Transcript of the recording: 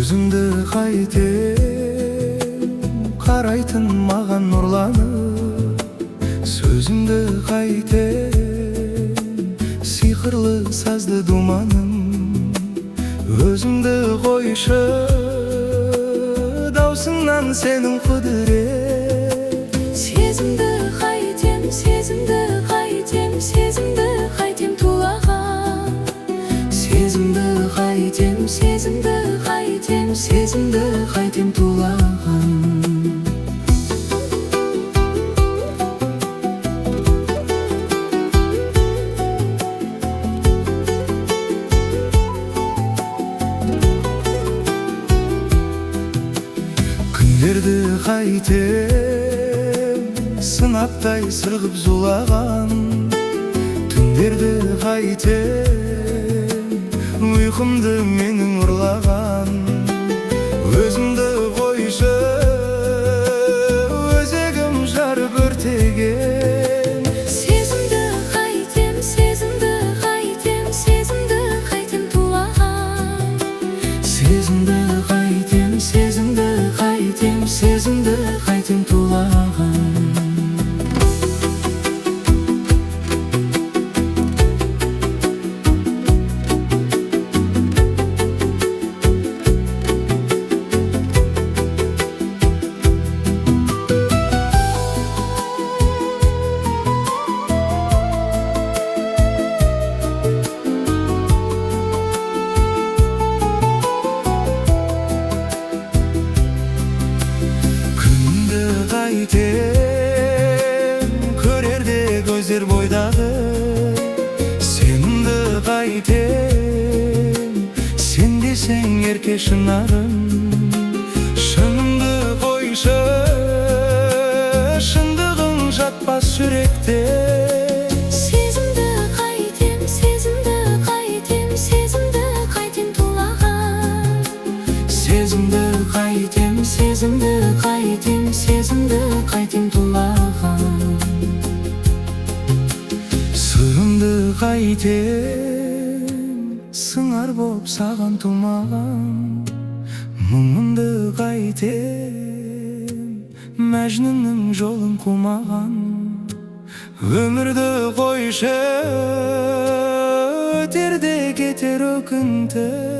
көзүңдү кайтем карайтын маған нурланып, сөзүңдү кайтем сыйкырлы сазды думаным, өзүңдү койушу даусыңнан сенин кудурет. Сезімді қайтем, сезімді қайтем, сезімді қайтем тулаған. Сезімді Қайтем, сезімді қайтем, сезімді қайтем тулаған. Күндерді қайтем сынаптай сырғып зулаған, түндерді қайтем ұйқымды менің ұрлаған, өзімді қойшы өзегім жарып өртеген. Сезімді қайтем, сезімді қайтем, сезімді қайтем тулаған. Сезімді қайтем, сезімді қайтем, сезімді қайтем тулаған. Қайтем көрерде көздер бойдағы, сенімді қайтем сен десең ерке шынарым, шынымды қойшы шындығың жатпас жүректе. Сезімді қайтем, сезімді қайтем, сезімді қайтем тулаған. Сезімді қайтем, сезімді қайтем, сезімді қайтем тулаған. Сырымды қайтем сыңар боп саған тумаған, мұңымды қайтем мәжнүннің жолын қумаған, өмірді қойшы өтер де кетер өкінті.